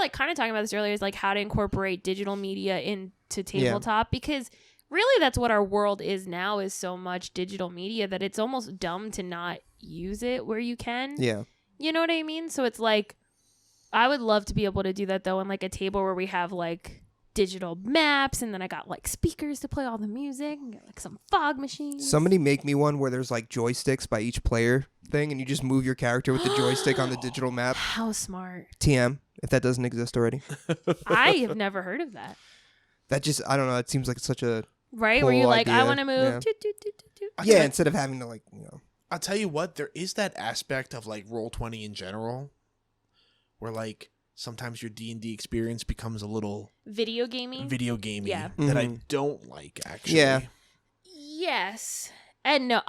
like kind of talking about this earlier, is like how to incorporate digital media into tabletop, because really that's what our world is now, is so much digital media that it's almost dumb to not use it where you can. Yeah. You know what I mean? So it's like, I would love to be able to do that though, on like a table where we have like digital maps, and then I got like speakers to play all the music, and got like some fog machines. Somebody make me one where there's like joysticks by each player thing, and you just move your character with the joystick on the digital map. How smart. TM, if that doesn't exist already. I have never heard of that. That just, I don't know, it seems like such a Right? cool Where you're like, idea. I want to move. Yeah. Toot, toot, toot, toot, toot. Yeah, instead of having to like, I'll tell you what, there is that aspect of like Roll20 in general, where like sometimes your D&D experience becomes a little Video gaming. Yeah. that I don't like, actually. Yeah. Yes. And no,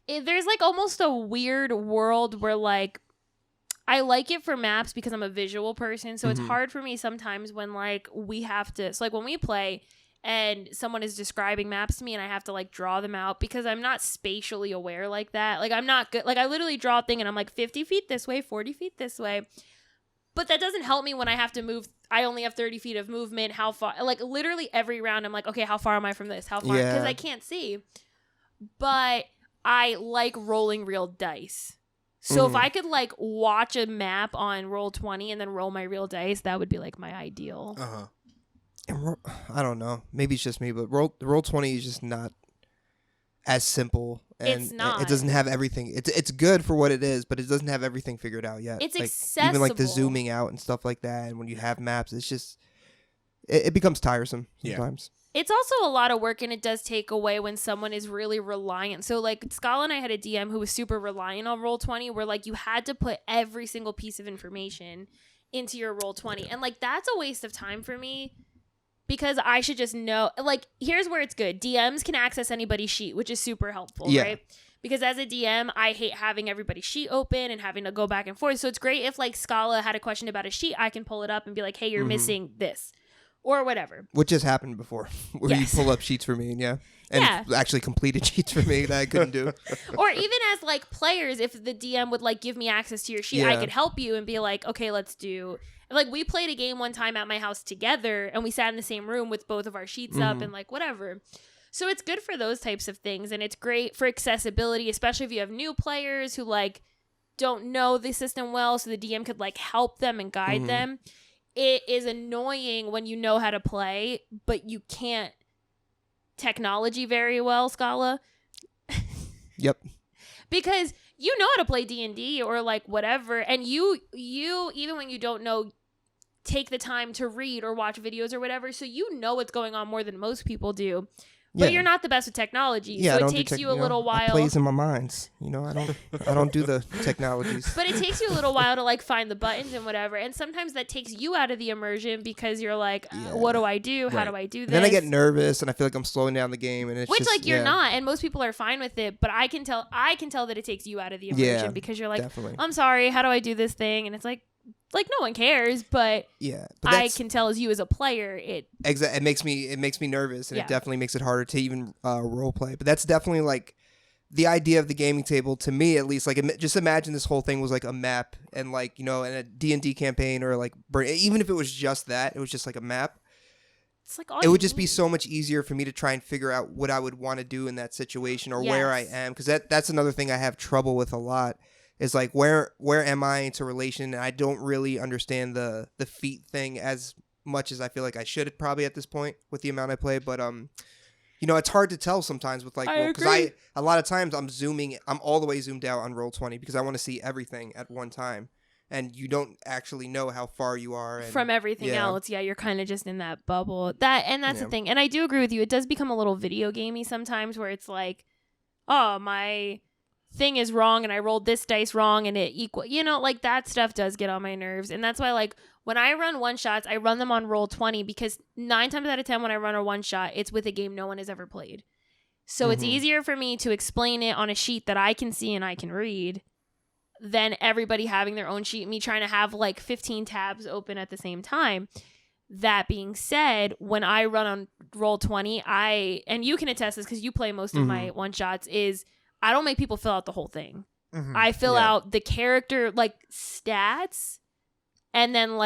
there's like almost a weird world where like, I like it for maps because I'm a visual person. So it's hard for me sometimes when like we have to, so like when we play and someone is describing maps to me and I have to like draw them out, because I'm not spatially aware like that. Like I'm not good. Like I literally draw a thing and I'm like 50 feet this way, 40 feet this way. But that doesn't help me when I have to move. I only have 30 feet of movement. How far? Like literally every round, I'm like, okay, how far am I from this? How far? Because I can't see. But I like rolling real dice. So if I could like watch a map on Roll20 and then roll my real dice, that would be like my ideal. And I don't know. Maybe it's just me, but Roll20 is just not as simple. And It's not. It doesn't have everything. It's good for what it is, but it doesn't have everything figured out yet. It's like, accessible. Even like the zooming out and stuff like that. And when you have maps, it's just, it becomes tiresome sometimes. It's also a lot of work, and it does take away when someone is really reliant. So like Scala and I had a DM who was super reliant on Roll20, where like you had to put every single piece of information into your Roll20. And like that's a waste of time for me, because I should just know. Like here's where it's good. DMs can access anybody's sheet, which is super helpful, right? Because as a DM, I hate having everybody's sheet open and having to go back and forth. So it's great if like Scala had a question about a sheet, I can pull it up and be like, hey, you're missing this. Or whatever. Which has happened before, where you pull up sheets for me, and actually completed sheets for me that I couldn't do. Or even as like players, if the DM would like give me access to your sheet, I could help you and be like, okay, let's do. Like we played a game one time at my house together, and we sat in the same room with both of our sheets up and like whatever. So it's good for those types of things, and it's great for accessibility, especially if you have new players who like don't know the system well, so the DM could like help them and guide them. It is annoying when you know how to play, but you can't technology very well, Scala. Yep. Because you know how to play D&D or like whatever, and you even when you don't know, take the time to read or watch videos or whatever, so you know what's going on more than most people do. But you're not the best with technology, so it takes you a little while. It plays in my minds, I don't do the technologies. But it takes you a little while to like find the buttons and whatever, and sometimes that takes you out of the immersion because you're like, what do I do? How do I do this? Then I get nervous and I feel like I'm slowing down the game, and it's which just, like you're not, and most people are fine with it. But I can tell that it takes you out of the immersion because you're like, definitely. I'm sorry, how do I do this thing? And it's like no one cares, but I can tell as you as a player, it makes me nervous, and it definitely makes it harder to even role play. But that's definitely like the idea of the gaming table, to me at least. Like just imagine this whole thing was like a map, and like in a D&D campaign, or like even if it was just that, it was just like a map. It's like it would just be so much easier for me to try and figure out what I would want to do in that situation, or where I am, because that's another thing I have trouble with a lot. Is like where am I into relation? And I don't really understand the feat thing as much as I feel like I should probably at this point with the amount I play. But it's hard to tell sometimes with like, because a lot of times I'm all the way zoomed out on Roll20 because I want to see everything at one time, and you don't actually know how far you are from everything else. Yeah, you're kind of just in that bubble. That's the thing. And I do agree with you. It does become a little video gamey sometimes, where it's like, oh, my thing is wrong and I rolled this dice wrong and it equal, like that stuff does get on my nerves. And that's why like when I run one shots, I run them on Roll20, because 9 times out of 10 when I run a one shot, it's with a game no one has ever played. So it's easier for me to explain it on a sheet that I can see and I can read than everybody having their own sheet, me trying to have like 15 tabs open at the same time. That being said, when I run on Roll20, and you can attest this because you play most of my one shots, is I don't make people fill out the whole thing. I fill out the character like stats, and then like